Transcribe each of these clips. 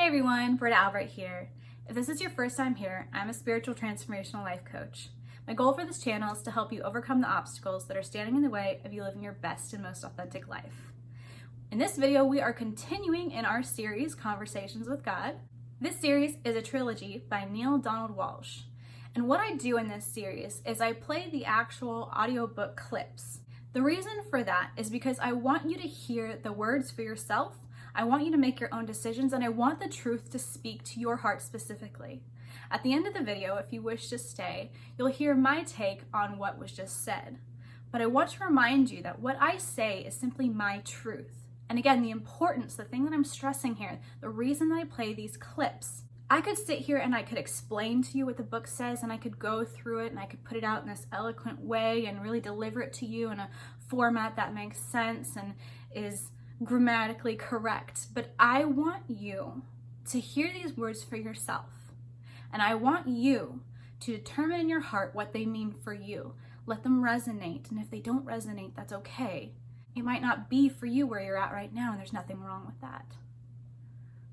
Hey everyone, Britta Albert here. If this is your first time here, I'm a spiritual transformational life coach. My goal for this channel is to help you overcome the obstacles that are standing in the way of you living your best and most authentic life. In this video, we are continuing in our series, Conversations with God. This series is a trilogy by Neale Donald Walsch. And what I do in this series is I play the actual audiobook clips. The reason for that is because I want you to hear the words for yourself. I want you to make your own decisions, and I want the truth to speak to your heart specifically. At the end of the video, if you wish to stay, you'll hear my take on what was just said. But I want to remind you that what I say is simply my truth. And again, the importance, the thing that I'm stressing here, the reason that I play these clips, I could sit here and I could explain to you what the book says, and I could go through it and I could put it out in this eloquent way and really deliver it to you in a format that makes sense and is grammatically correct. But I want you to hear these words for yourself. And I want you to determine in your heart what they mean for you. Let them resonate. And if they don't resonate, that's okay. It might not be for you where you're at right now, and there's nothing wrong with that.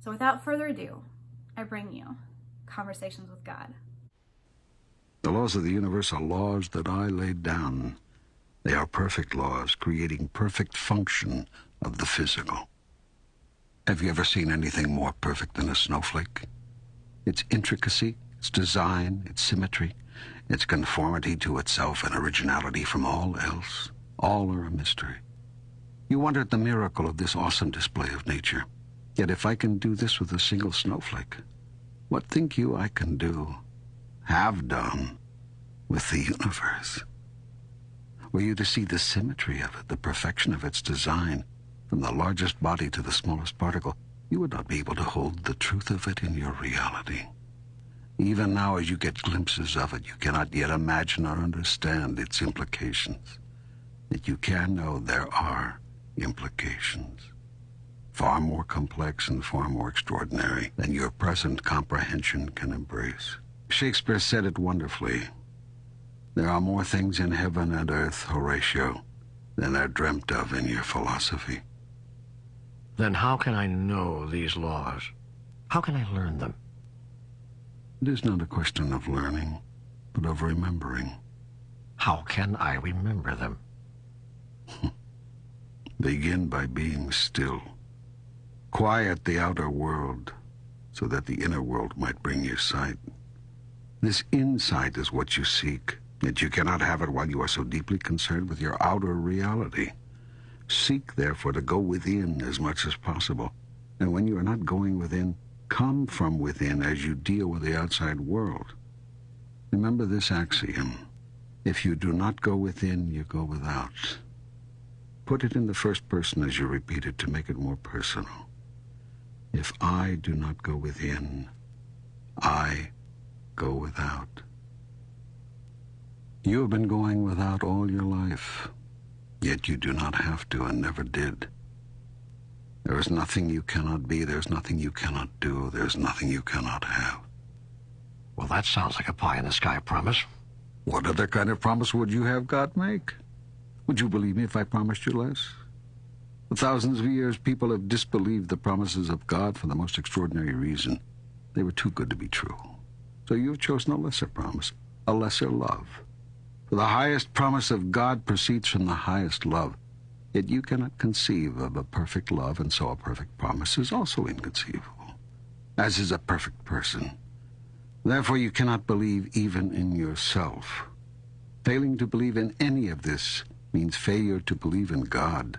So without further ado, I bring you Conversations with God. The laws of the universe are laws that I laid down. They are perfect laws, creating perfect function of the physical. Have you ever seen anything more perfect than a snowflake? Its intricacy, its design, its symmetry, its conformity to itself and originality from all else, all are a mystery. You wonder at the miracle of this awesome display of nature. Yet if I can do this with a single snowflake, what think you I can do, have done, with the universe? Were you to see the symmetry of it, the perfection of its design, from the largest body to the smallest particle, you would not be able to hold the truth of it in your reality. Even now, as you get glimpses of it, you cannot yet imagine or understand its implications. Yet you can know there are implications, far more complex and far more extraordinary than your present comprehension can embrace. Shakespeare said it wonderfully. There are more things in heaven and earth, Horatio, than are dreamt of in your philosophy. Then how can I know these laws? How can I learn them? It is not a question of learning, but of remembering. How can I remember them? Begin by being still. Quiet the outer world so that the inner world might bring you sight. This insight is what you seek, yet you cannot have it while you are so deeply concerned with your outer reality. Seek, therefore, to go within as much as possible. And when you are not going within, come from within as you deal with the outside world. Remember this axiom. If you do not go within, you go without. Put it in the first person as you repeat it to make it more personal. If I do not go within, I go without. You have been going without all your life, yet you do not have to and never did. There is nothing you cannot be, there's nothing you cannot do, there's nothing you cannot have. Well, that sounds like a pie-in-the-sky promise. What other kind of promise would you have God make? Would you believe me if I promised you less? For thousands of years, people have disbelieved the promises of God for the most extraordinary reason. They were too good to be true. So you have chosen a lesser promise, a lesser love. For the highest promise of God proceeds from the highest love. Yet you cannot conceive of a perfect love, and so a perfect promise is also inconceivable, as is a perfect person. Therefore you cannot believe even in yourself. Failing to believe in any of this means failure to believe in God.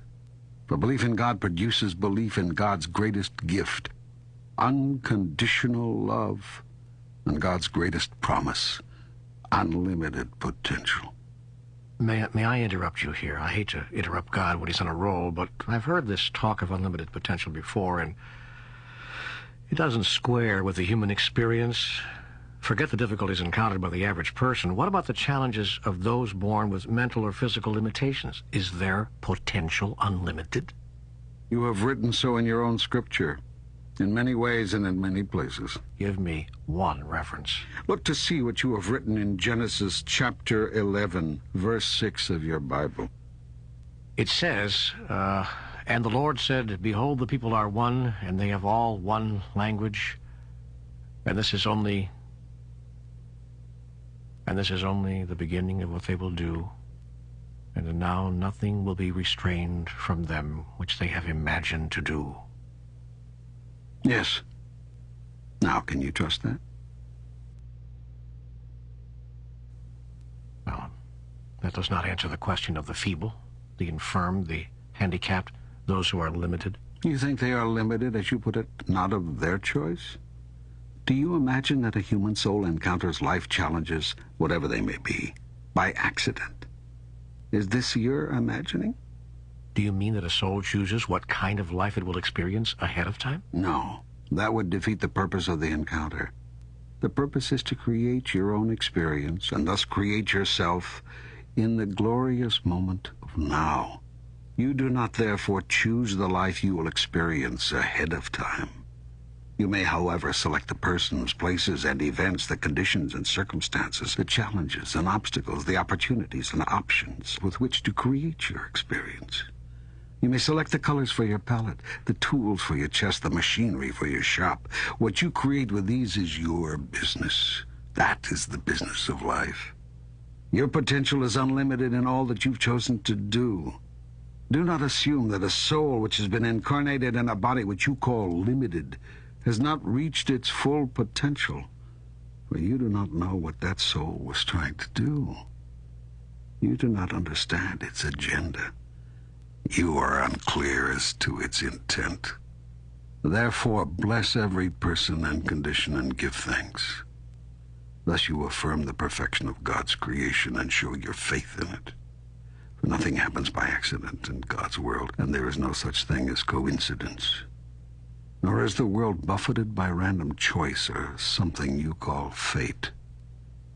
For belief in God produces belief in God's greatest gift, unconditional love, and God's greatest promise, unlimited potential. May I interrupt you here? I hate to interrupt God when he's on a roll, but I've heard this talk of unlimited potential before, and it doesn't square with the human experience. Forget the difficulties encountered by the average person. What about the challenges of those born with mental or physical limitations? Is their potential unlimited? You have written so in your own scripture, in many ways and in many places. Give me one reference. Look to see what you have written in Genesis chapter 11, verse 6 of your Bible. It says, And the Lord said, Behold, the people are one, and they have all one language. And this is only the beginning of what they will do. And now nothing will be restrained from them which they have imagined to do. Yes. Now, can you trust that? Well, that does not answer the question of the feeble, the infirm, the handicapped, those who are limited. You think they are limited, as you put it, not of their choice? Do you imagine that a human soul encounters life challenges, whatever they may be, by accident? Is this your imagining? Do you mean that a soul chooses what kind of life it will experience ahead of time? No, that would defeat the purpose of the encounter. The purpose is to create your own experience, and thus create yourself in the glorious moment of now. You do not therefore choose the life you will experience ahead of time. You may, however, select the persons, places, and events, the conditions and circumstances, the challenges and obstacles, the opportunities and options with which to create your experience. You may select the colors for your palette, the tools for your chest, the machinery for your shop. What you create with these is your business. That is the business of life. Your potential is unlimited in all that you've chosen to do. Do not assume that a soul which has been incarnated in a body which you call limited has not reached its full potential, for you do not know what that soul was trying to do. You do not understand its agenda. You are unclear as to its intent. Therefore, bless every person and condition and give thanks. Thus you affirm the perfection of God's creation and show your faith in it. For nothing happens by accident in God's world, and there is no such thing as coincidence. Nor is the world buffeted by random choice or something you call fate.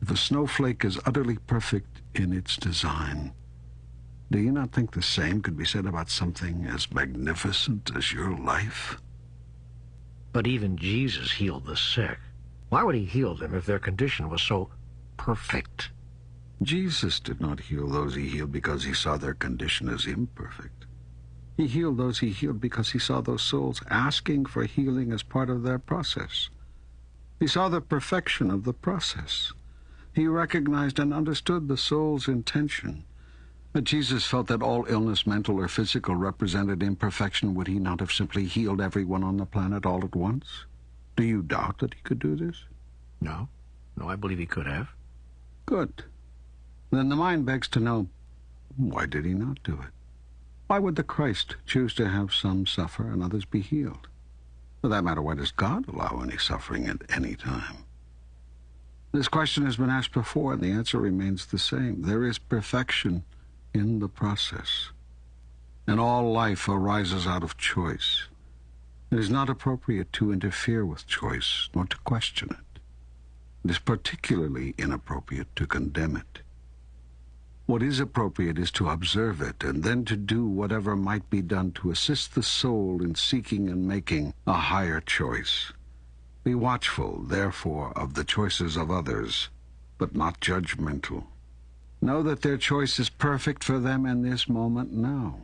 If a snowflake is utterly perfect in its design, do you not think the same could be said about something as magnificent as your life? But even Jesus healed the sick. Why would he heal them if their condition was so perfect? Jesus did not heal those he healed because he saw their condition as imperfect. He healed those he healed because he saw those souls asking for healing as part of their process. He saw the perfection of the process. He recognized and understood the soul's intention. But Jesus felt that all illness, mental or physical, represented imperfection. Would he not have simply healed everyone on the planet all at once? Do you doubt that he could do this? No, I believe he could have. Good. Then the mind begs to know, why did he not do it? Why would the Christ choose to have some suffer and others be healed? For that matter, why does God allow any suffering at any time? This question has been asked before, and the answer remains the same. There is perfection in the process, and all life arises out of choice. It is not appropriate to interfere with choice, nor to question it. It is particularly inappropriate to condemn it. What is appropriate is to observe it, and then to do whatever might be done to assist the soul in seeking and making a higher choice. Be watchful, therefore, of the choices of others, but not judgmental. Know that their choice is perfect for them in this moment now.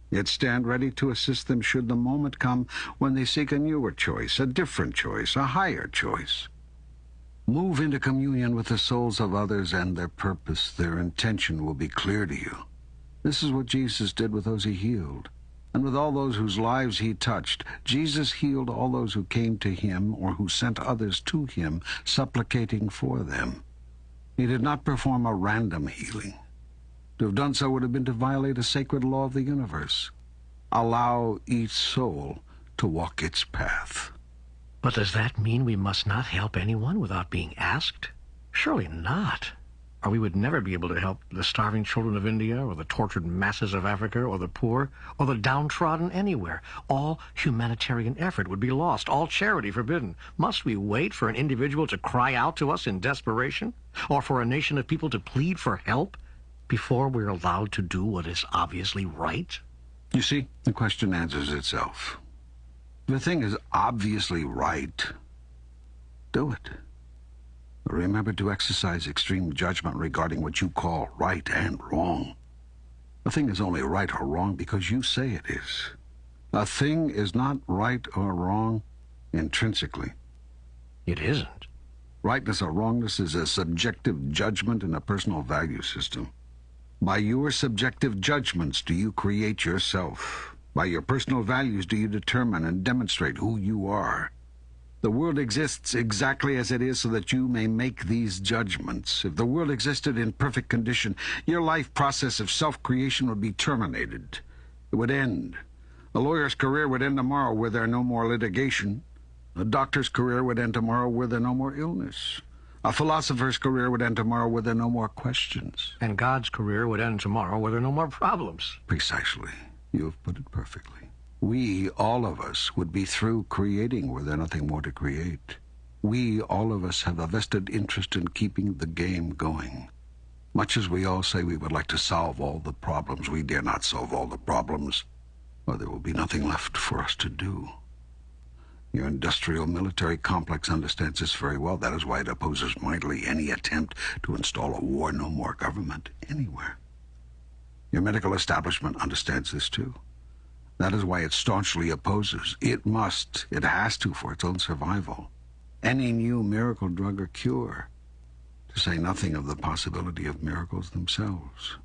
Yet stand ready to assist them should the moment come when they seek a newer choice, a different choice, a higher choice. Move into communion with the souls of others, and their purpose, their intention will be clear to you. This is what Jesus did with those he healed. And with all those whose lives he touched, Jesus healed all those who came to him or who sent others to him, supplicating for them. He did not perform a random healing. To have done so would have been to violate a sacred law of the universe. Allow each soul to walk its path. But does that mean we must not help anyone without being asked? Surely not. Or we would never be able to help the starving children of India, or the tortured masses of Africa, or the poor, or the downtrodden anywhere. All humanitarian effort would be lost, all charity forbidden. Must we wait for an individual to cry out to us in desperation? Or for a nation of people to plead for help before we're allowed to do what is obviously right? You see, the question answers itself. If a thing is obviously right, do it. Remember to exercise extreme judgment regarding what you call right and wrong. A thing is only right or wrong because you say it is. A thing is not right or wrong intrinsically. It isn't. Rightness or wrongness is a subjective judgment in a personal value system. By your subjective judgments do you create yourself. By your personal values do you determine and demonstrate who you are. The world exists exactly as it is so that you may make these judgments. If the world existed in perfect condition, your life process of self-creation would be terminated. It would end. A lawyer's career would end tomorrow were there no more litigation. A doctor's career would end tomorrow were there no more illness. A philosopher's career would end tomorrow were there no more questions. And God's career would end tomorrow were there no more problems. Precisely. You have put it perfectly. We, all of us, would be through creating were there nothing more to create. We, all of us, have a vested interest in keeping the game going. Much as we all say we would like to solve all the problems, we dare not solve all the problems, or there will be nothing left for us to do. Your industrial military complex understands this very well. That is why it opposes mightily any attempt to install a war-no-more government anywhere. Your medical establishment understands this too. That is why it staunchly opposes. It has to for its own survival, any new miracle drug or cure, to say nothing of the possibility of miracles themselves.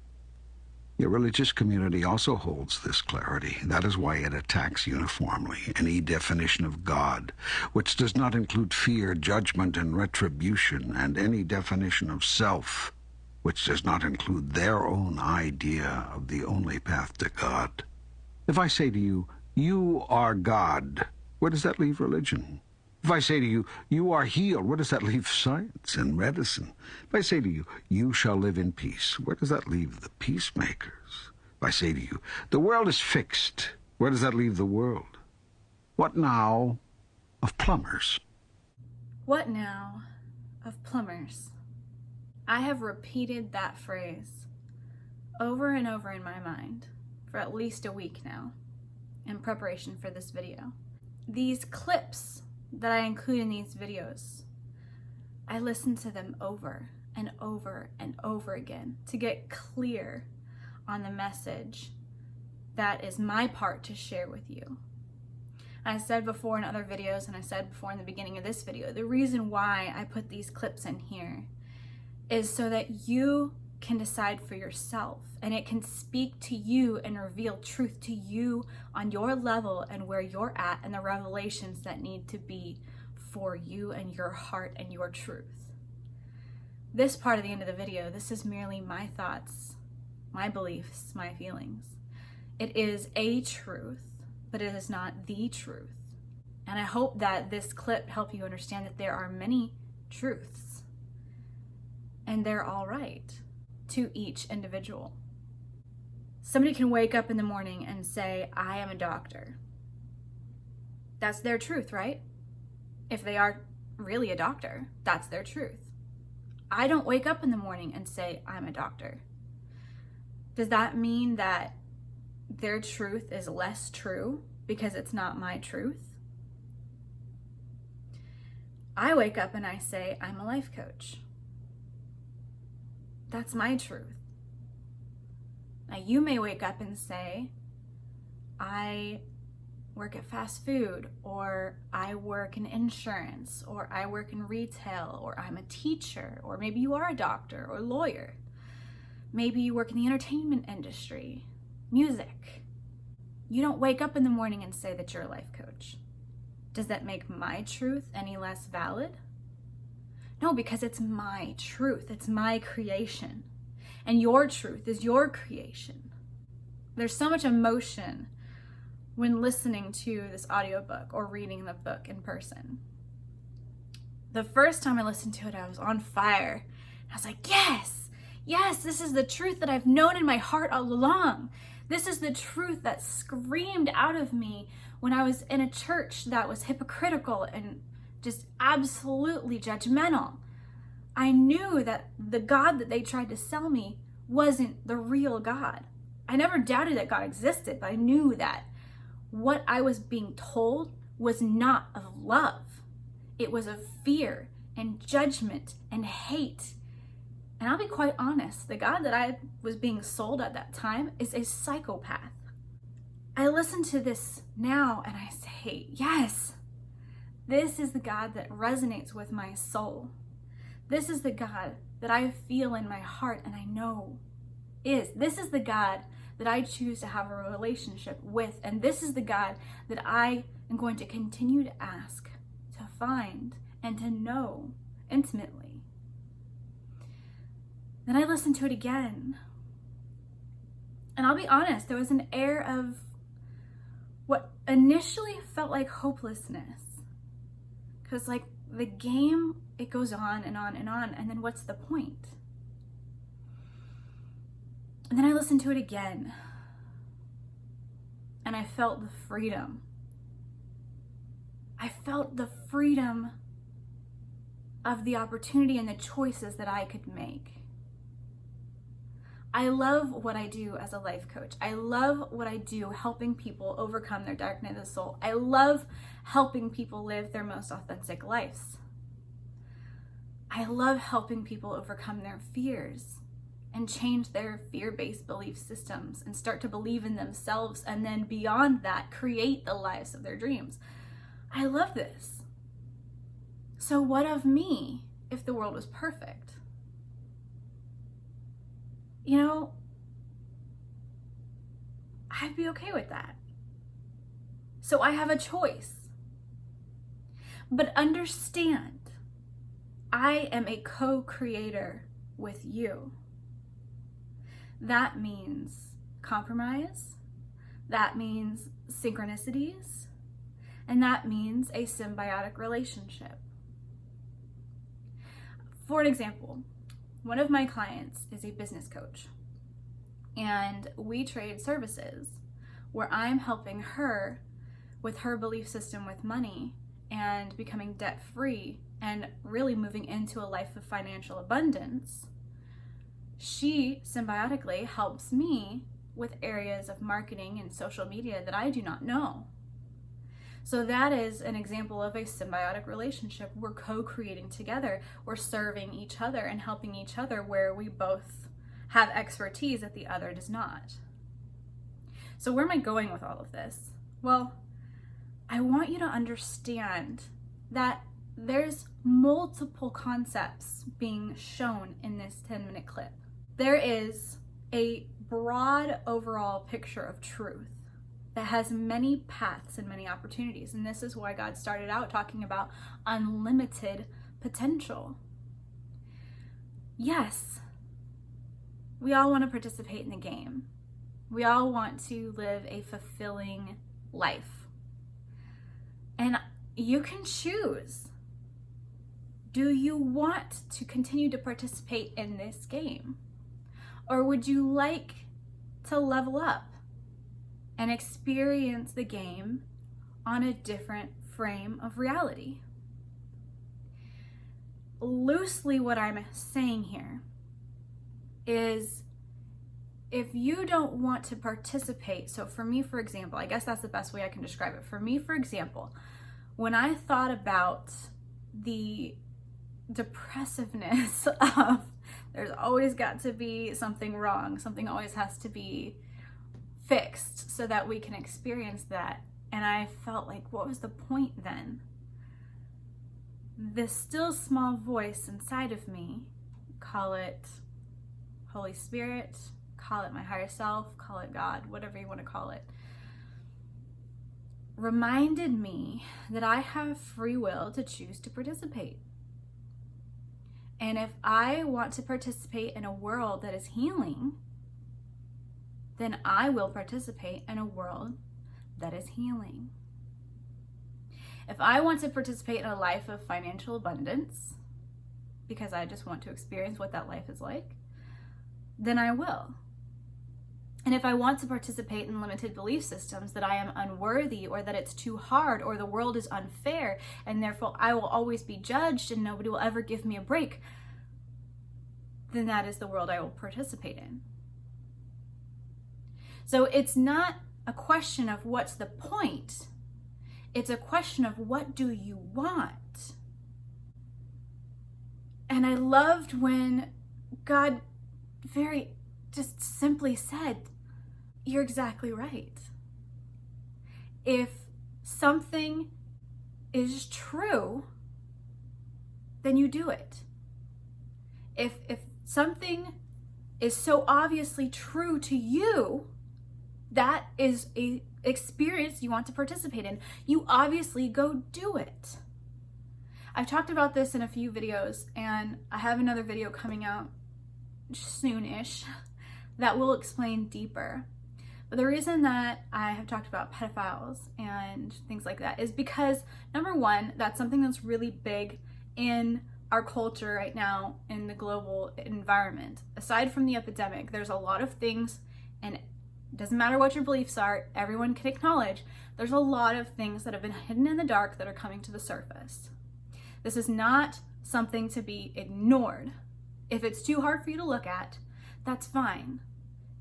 Your religious community also holds this clarity. That is why it attacks uniformly any definition of God, which does not include fear, judgment, and retribution, and any definition of self, which does not include their own idea of the only path to God. If I say to you, you are God, where does that leave religion? If I say to you, you are healed, where does that leave science and medicine? If I say to you, you shall live in peace, where does that leave the peacemakers? If I say to you, the world is fixed, where does that leave the world? What now of plumbers? What now of plumbers? I have repeated that phrase over and over in my mind for at least a week now in preparation for this video. These clips that I include in these videos, I listen to them over and over and over again to get clear on the message that is my part to share with you. I said before in other videos, and I said before in the beginning of this video, the reason why I put these clips in here is so that you can decide for yourself, and it can speak to you and reveal truth to you on your level and where you're at and the revelations that need to be for you and your heart and your truth. This part of the end of the video, this is merely my thoughts, my beliefs, my feelings. It is a truth, but it is not the truth. And I hope that this clip helped you understand that there are many truths, and they're all right to each individual. Somebody can wake up in the morning and say, I am a doctor. That's their truth, right? If they are really a doctor, that's their truth. I don't wake up in the morning and say, I'm a doctor. Does that mean that their truth is less true because it's not my truth? I wake up and I say, I'm a life coach. That's my truth. Now you may wake up and say, I work at fast food, or I work in insurance, or I work in retail, or I'm a teacher, or maybe you are a doctor or lawyer. Maybe you work in the entertainment industry, music. You don't wake up in the morning and say that you're a life coach. Does that make my truth any less valid? No, because it's my truth. It's my creation. And your truth is your creation. There's so much emotion when listening to this audiobook or reading the book in person. The first time I listened to it, I was on fire. I was like, yes, this is the truth that I've known in my heart all along. This is the truth that screamed out of me when I was in a church that was hypocritical and just absolutely judgmental. I knew that the God that they tried to sell me wasn't the real God. I never doubted that God existed, but I knew that what I was being told was not of love. It was of fear and judgment and hate. And I'll be quite honest, the God that I was being sold at that time is a psychopath. I listen to this now and I say, yes, this is the God that resonates with my soul. This is the God that I feel in my heart and I know is. This is the God that I choose to have a relationship with. And this is the God that I am going to continue to ask, to find, and to know intimately. Then I listened to it again. And I'll be honest, there was an air of what initially felt like hopelessness. Because like the game, it goes on and on and on. And then what's the point? And then I listened to it again. And I felt the freedom. I felt the freedom of the opportunity and the choices that I could make. I love what I do as a life coach. I love what I do helping people overcome their dark night of the soul. I love helping people live their most authentic lives. I love helping people overcome their fears and change their fear-based belief systems and start to believe in themselves, and then beyond that, create the lives of their dreams. I love this. So what of me if the world was perfect? You know, I'd be okay with that. So I have a choice. But understand, I am a co-creator with you. That means compromise. That means synchronicities. And that means a symbiotic relationship. For an example, one of my clients is a business coach, and we trade services where I'm helping her with her belief system with money and becoming debt-free and really moving into a life of financial abundance. She symbiotically helps me with areas of marketing and social media that I do not know. So that is an example of a symbiotic relationship. We're co-creating together. We're serving each other and helping each other where we both have expertise that the other does not. So where am I going with all of this? Well, I want you to understand that there's multiple concepts being shown in this 10-minute clip. There is a broad overall picture of truth that has many paths and many opportunities. And this is why God started out talking about unlimited potential. Yes, we all want to participate in the game. We all want to live a fulfilling life. And you can choose. Do you want to continue to participate in this game? Or would you like to level up and experience the game on a different frame of reality? Loosely, what I'm saying here is if you don't want to participate, so for me, for example, I guess that's the best way I can describe it. For me, for example, when I thought about the depressiveness of there's always got to be something wrong, something always has to be fixed so that we can experience that. And I felt like, what was the point then? This still small voice inside of me, call it Holy Spirit, call it my higher self, call it God, whatever you want to call it, reminded me that I have free will to choose to participate. And if I want to participate in a world that is healing, then I will participate in a world that is healing. If I want to participate in a life of financial abundance, because I just want to experience what that life is like, then I will. And if I want to participate in limited belief systems that I am unworthy, or that it's too hard, or the world is unfair, and therefore I will always be judged and nobody will ever give me a break, then that is the world I will participate in. So it's not a question of what's the point. It's a question of what do you want? And I loved when God very just simply said, you're exactly right. if something is true, then you do it. If something is so obviously true to you, that is a experience you want to participate in. You obviously go do it. I've talked about this in a few videos, and I have another video coming out soon-ish that will explain deeper. But the reason that I have talked about pedophiles and things like that is because, number one, that's something that's really big in our culture right now in the global environment. Aside from the epidemic, there's a lot of things, and it doesn't matter what your beliefs are, everyone can acknowledge there's a lot of things that have been hidden in the dark that are coming to the surface. This is not something to be ignored. If it's too hard for you to look at, that's fine.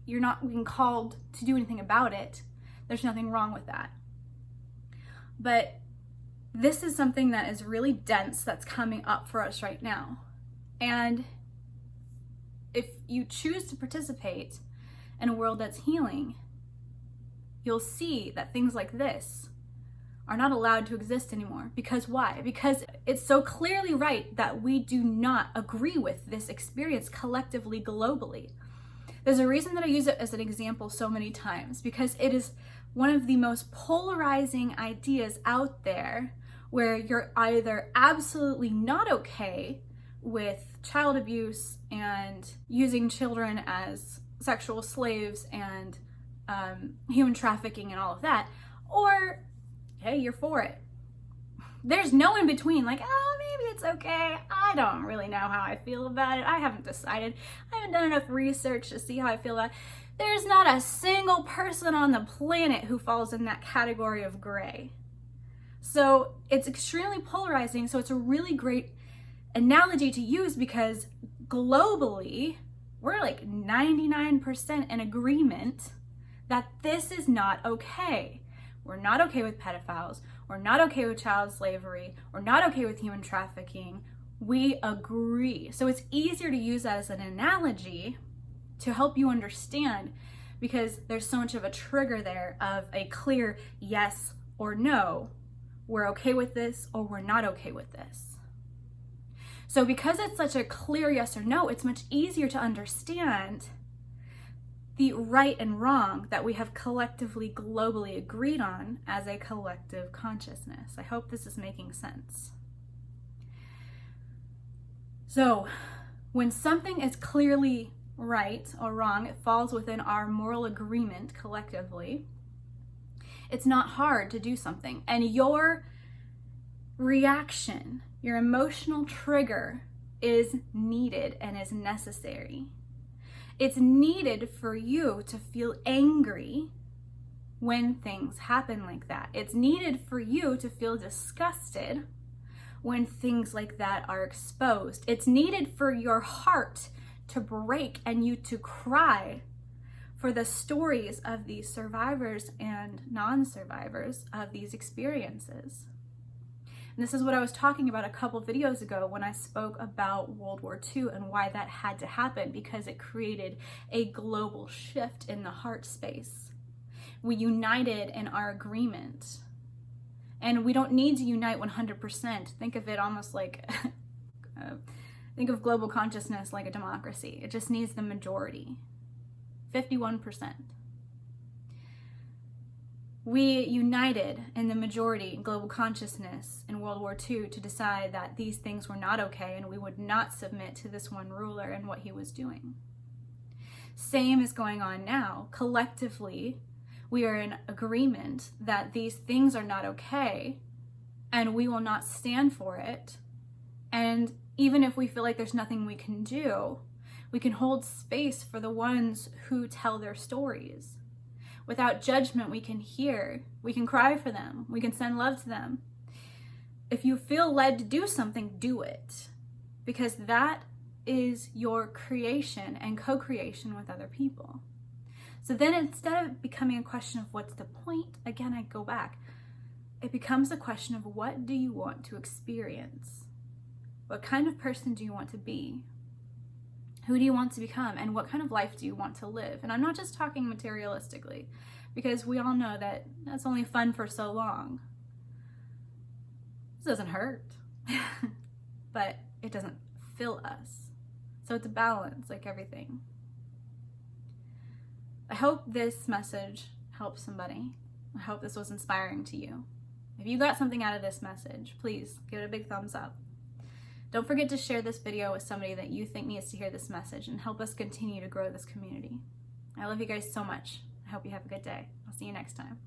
You're not being called to do anything about it. There's nothing wrong with that. But this is something that is really dense that's coming up for us right now. And if you choose to participate in a world that's healing, you'll see that things like this are not allowed to exist anymore. Because why? Because it's so clearly right that we do not agree with this experience collectively, globally. There's a reason that I use it as an example so many times, because it is one of the most polarizing ideas out there, where you're either absolutely not okay with child abuse and using children as sexual slaves and human trafficking and all of that, or hey, you're for it. There's no in between, like, oh, maybe it's okay. I don't really know how I feel about it. I haven't decided. I haven't done enough research to see how I feel about it. There's not a single person on the planet who falls in that category of gray. So it's extremely polarizing. So it's a really great analogy to use, because globally, we're like 99% in agreement that this is not okay. We're not okay with pedophiles. We're not okay with child slavery. We're not okay with human trafficking. We agree. So it's easier to use that as an analogy to help you understand, because there's so much of a trigger there of a clear yes or no. We're okay with this, or we're not okay with this. So because it's such a clear yes or no, it's much easier to understand the right and wrong that we have collectively, globally agreed on as a collective consciousness. I hope this is making sense. So when something is clearly right or wrong, it falls within our moral agreement collectively, it's not hard to do something. And your reaction, your emotional trigger, is needed and is necessary. It's needed for you to feel angry when things happen like that. It's needed for you to feel disgusted when things like that are exposed. It's needed for your heart to break and you to cry for the stories of these survivors and non-survivors of these experiences. And this is what I was talking about a couple videos ago when I spoke about World War II and why that had to happen, because it created a global shift in the heart space. We united in our agreement. And we don't need to unite 100%. Think of it almost like, think of global consciousness like a democracy. It just needs the majority, 51%. We united in the majority in global consciousness in World War II to decide that these things were not okay and we would not submit to this one ruler and what he was doing. Same is going on now. Collectively, we are in agreement that these things are not okay and we will not stand for it. And even if we feel like there's nothing we can do, we can hold space for the ones who tell their stories. Without judgment, we can hear, we can cry for them, we can send love to them. If you feel led to do something, do it. Because that is your creation and co-creation with other people. So then instead of becoming a question of what's the point, again, I go back, it becomes a question of what do you want to experience? What kind of person do you want to be? Who do you want to become? And what kind of life do you want to live? And I'm not just talking materialistically, because we all know that that's only fun for so long. This doesn't hurt, but it doesn't fill us. So it's a balance, like everything. I hope this message helps somebody. I hope this was inspiring to you. If you got something out of this message, please give it a big thumbs up. Don't forget to share this video with somebody that you think needs to hear this message and help us continue to grow this community. I love you guys so much. I hope you have a good day. I'll see you next time.